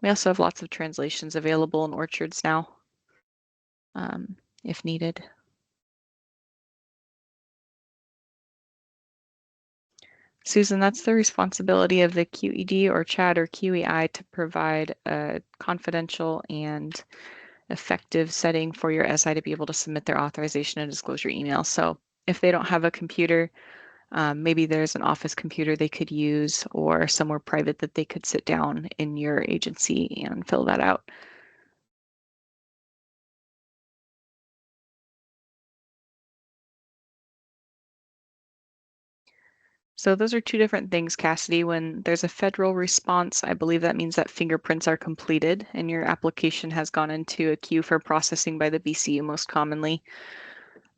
A: We also have lots of translations available in Orchards now, if needed. Susan, that's the responsibility of the QED or CHAD or QEI to provide a confidential and effective setting for your SI to be able to submit their authorization and disclosure email. So if they don't have a computer, maybe there's an office computer they could use or somewhere private that they could sit down in your agency and fill that out. So those are two different things, Cassidy. When there's a federal response, I believe that means that fingerprints are completed and your application has gone into a queue for processing by the BCU most commonly.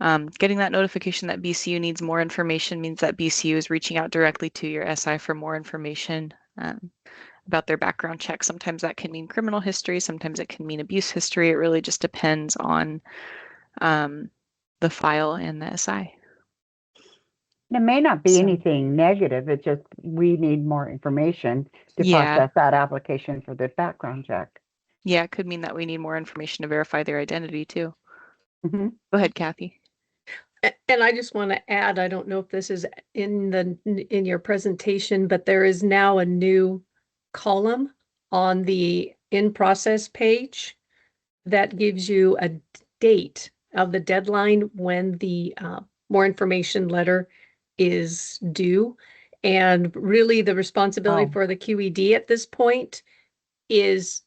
A: Getting that notification that BCU needs more information means that BCU is reaching out directly to your SI for more information about their background check. Sometimes that can mean criminal history, sometimes it can mean abuse history. It really just depends on the file and the SI.
E: It may not be
A: So-
E: anything negative. It's just we need more information to process that application for the background check.
A: Yeah, it could mean that we need more information to verify their identity too.
E: Mm-hmm.
A: Go ahead, Kathy.
C: And I just want to add, I don't know if this is in your presentation, but there is now a new column on the in-process page that gives you a date of the deadline when the more information letter is due. And really the responsibility for the QED at this point is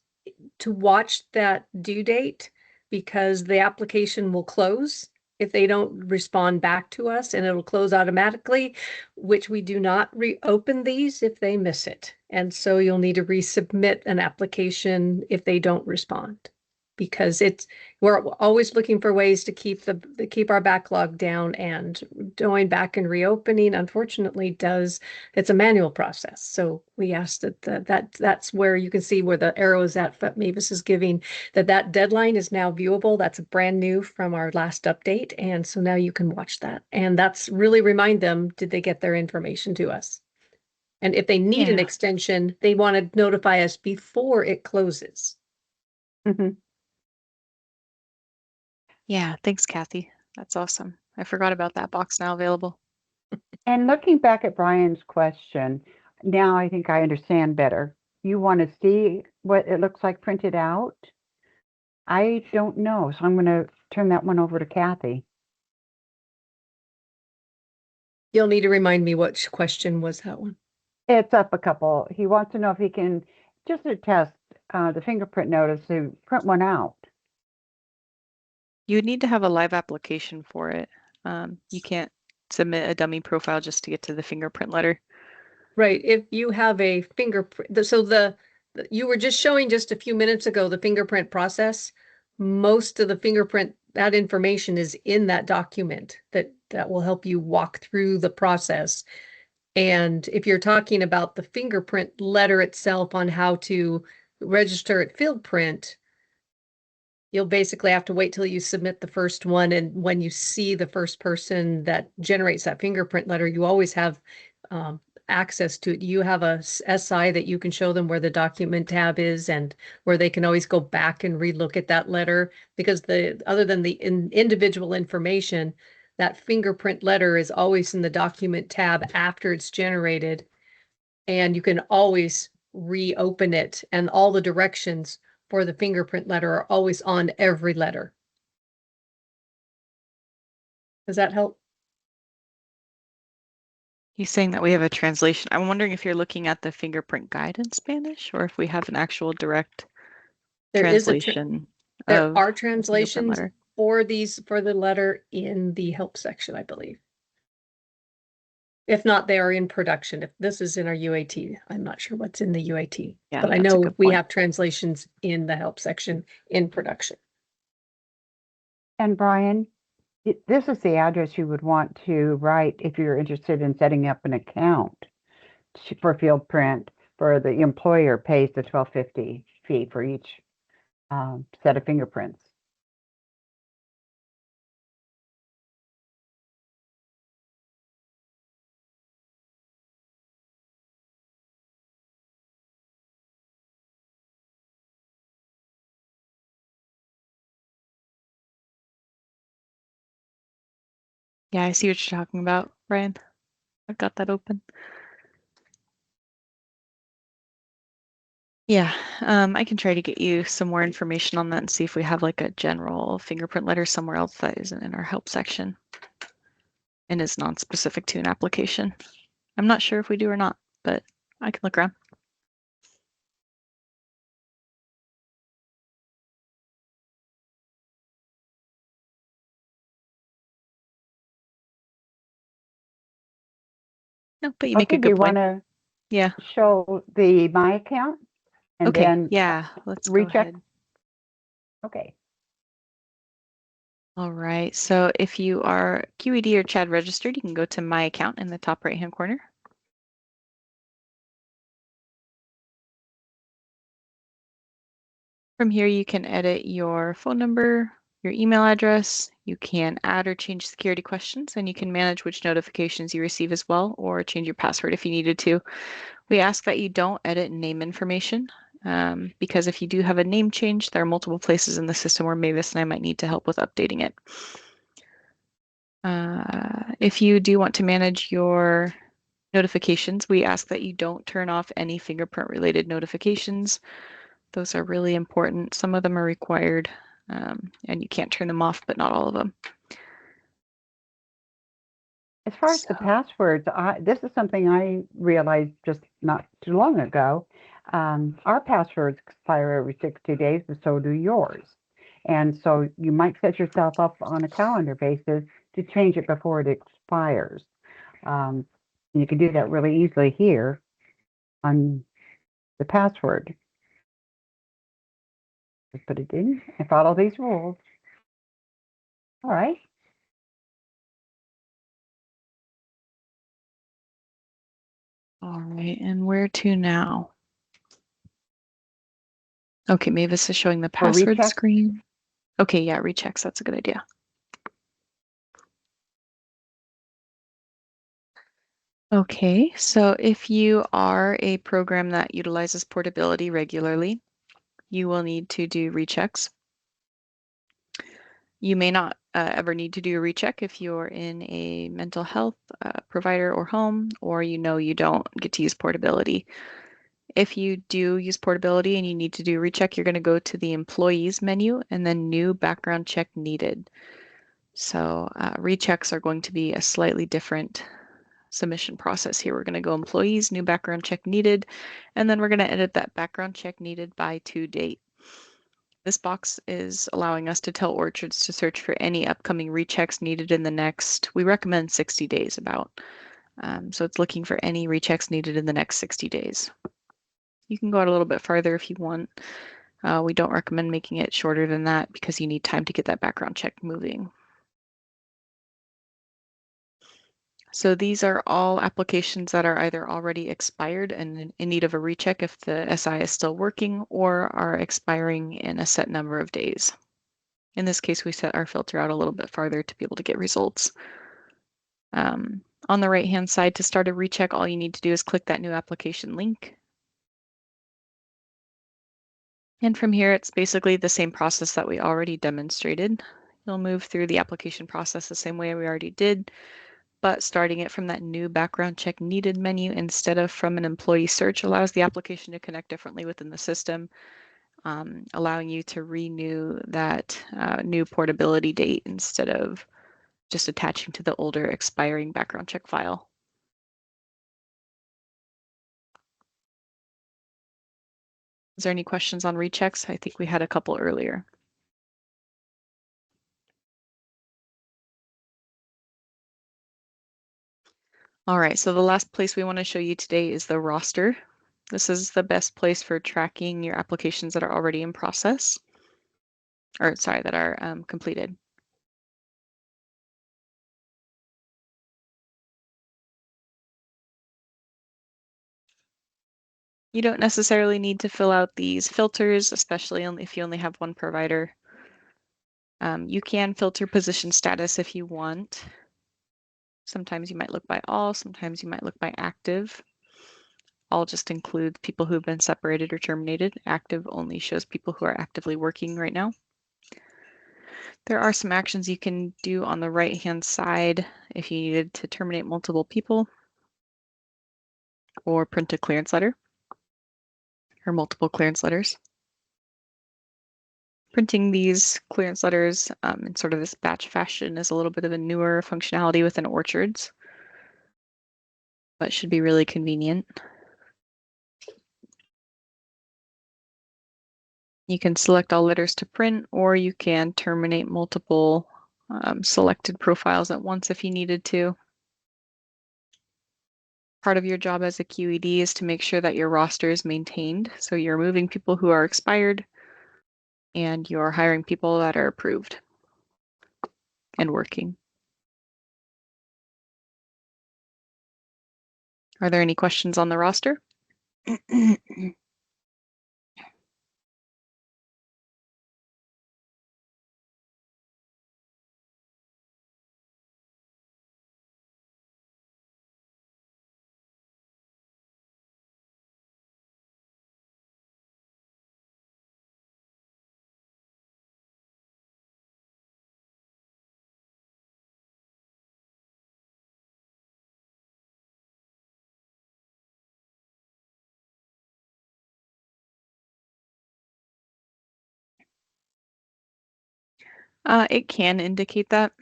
C: to watch that due date, because the application will close if they don't respond back to us, and it'll close automatically, which we do not reopen these if they miss it. And so you'll need to resubmit an application if they don't respond, because we're always looking for ways to keep our backlog down, and going back and reopening, unfortunately, it's a manual process. So we asked that's where you can see where the arrow is at. Mavis is giving that deadline is now viewable. That's brand new from our last update, and so now you can watch that. And that's really remind them, did they get their information to us? And if they need an extension, they want to notify us before it closes.
E: Mm-hmm.
A: Yeah, thanks, Kathy. That's awesome. I forgot about that box now available.
E: And looking back at Brian's question, now I think I understand better. You want to see what it looks like printed out? I don't know, so I'm going to turn that one over to Kathy.
C: You'll need to remind me which question was that one.
E: It's up a couple. He wants to know if he can just attest the fingerprint notice to print one out.
A: You would need to have a live application for it. You can't submit a dummy profile just to get to the fingerprint letter.
C: Right. If you have a fingerprint, so you were just showing just a few minutes ago the fingerprint process. Most of the fingerprint, that information is in that document that will help you walk through the process. And if you're talking about the fingerprint letter itself on how to register at FieldPrint, you'll basically have to wait till you submit the first one. And when you see the first person that generates that fingerprint letter, you always have access to it. You have a SI that you can show them where the document tab is, and where they can always go back and relook at that letter, because other than the individual information, that fingerprint letter is always in the document tab after it's generated, and you can always reopen it, and all the directions for the fingerprint letter are always on every letter. Does that help?
A: He's saying that we have a translation. I'm wondering if you're looking at the fingerprint guide in Spanish, or if we have an actual direct translation.
C: There are translations for the letter in the help section, I believe. If not, they are in production. If this is in our UAT, I'm not sure what's in the UAT, but I know we have translations in the help section in production.
E: And Brian, this is the address you would want to write if you're interested in setting up an account for FieldPrint, for the employer pays the $12.50 fee for each set of fingerprints.
A: Yeah, I see what you're talking about, Brian. I've got that open. Yeah, I can try to get you some more information on that and see if we have like a general fingerprint letter somewhere else that isn't in our help section and is non-specific to an application. I'm not sure if we do or not, but I can look around. No, but you make a good point.
E: Do you want to
A: Yeah.
E: show the My account? And then
A: yeah, let's
E: recheck.
A: go ahead.
E: Okay.
A: All right, so if you are QED or CHAD registered, you can go to My Account in the top right-hand corner. From here, you can edit your phone number, your email address. You can add or change security questions, and you can manage which notifications you receive as well, or change your password if you needed to. We ask that you don't edit name information, because if you do have a name change, there are multiple places in the system where Mavis and I might need to help with updating it. If you do want to manage your Notifications, we ask that you don't turn off any fingerprint related notifications. Those are really important. Some of them are required, and you can't turn them off, but not all of them.
E: As far as the passwords, this is something I realized just not too long ago. Our passwords expire every 60 days, and so do yours. And so you might set yourself up on a calendar basis to change it before it expires. You can do that really easily here on the password. Just put it in and follow these rules. All right.
A: All right, and where to now? Okay, Mavis is showing the password
E: recheck?
A: screen. Okay, yeah, rechecks, that's a good idea. Okay, so if you are a program that utilizes portability regularly, you will need to do rechecks. You may not ever need to do a recheck if you're in a mental health provider or home, or you don't get to use portability. If you do use portability and you need to do a recheck, you're going to go to the employees menu and then new background check needed. So rechecks are going to be a slightly different submission process here. We're going to go employees, new background check needed, and then we're going to edit that background check needed by to date. This box is allowing us to tell orchards to search for any upcoming rechecks needed in the next, we recommend 60 days about. So it's looking for any rechecks needed in the next 60 days. You can go out a little bit farther if you want. We don't recommend making it shorter than that because you need time to get that background check moving. So these are all applications that are either already expired and in need of a recheck if the SI is still working, or are expiring in a set number of days. In this case, we set our filter out a little bit farther to be able to get results. On the right-hand side, to start a recheck, all you need to do is click that new application link. And from here, it's basically the same process that we already demonstrated. You'll move through the application process the same way we already did, but starting it from that new background check needed menu instead of from an employee search allows the application to connect differently within the system, allowing you to renew that new portability date instead of just attaching to the older expiring background check file. Is there any questions on rechecks? I think we had a couple earlier. All right, so the last place we want to show you today is the roster. This is the best place for tracking your applications that are already in process, or sorry, that are completed. You don't necessarily need to fill out these filters, especially if you only have one provider. You can filter position status if you want. Sometimes you might look by all, sometimes you might look by active. All just includes people who've been separated or terminated. Active only shows people who are actively working right now. There are some actions you can do on the right-hand side if you needed to terminate multiple people or print a clearance letter or multiple clearance letters. Printing these clearance letters in sort of this batch fashion is a little bit of a newer functionality within Orchards, but should be really convenient. You can select all letters to print, or you can terminate multiple selected profiles at once if you needed to. Part of your job as a QED is to make sure that your roster is maintained. So you're moving people who are expired and you're hiring people that are approved and working. Are there any questions on the roster? It can indicate that.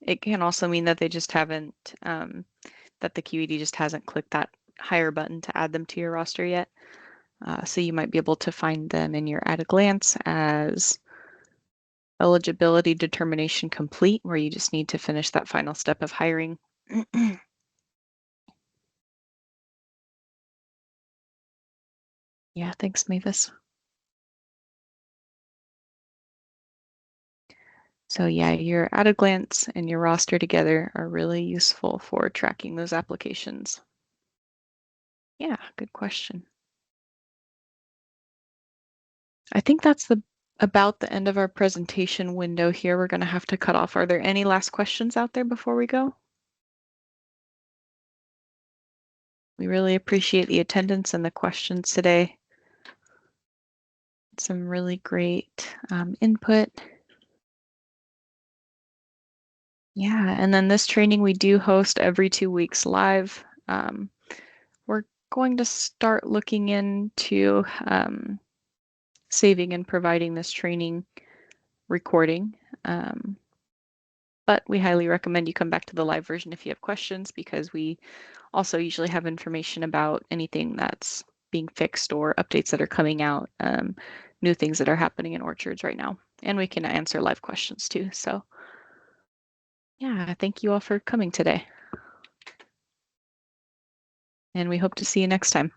A: It can also mean that they just haven't, that the QED just hasn't clicked that hire button to add them to your roster yet. So you might be able to find them in your at a glance as eligibility determination complete, where you just need to finish that final step of hiring. Yeah, thanks, Mavis. So yeah, your at a glance and your roster together are really useful for tracking those applications. Yeah, good question. I think that's about the end of our presentation window here. We're going to have to cut off. Are there any last questions out there before we go? We really appreciate the attendance and the questions today. Some really great input. Yeah, and then this training we do host every 2 weeks live. We're going to start looking into saving and providing this training recording. But we highly recommend you come back to the live version if you have questions, because we also usually have information about anything that's being fixed or updates that are coming out, new things that are happening in orchards right now. And we can answer live questions too. So yeah, thank you all for coming today. And we hope to see you next time.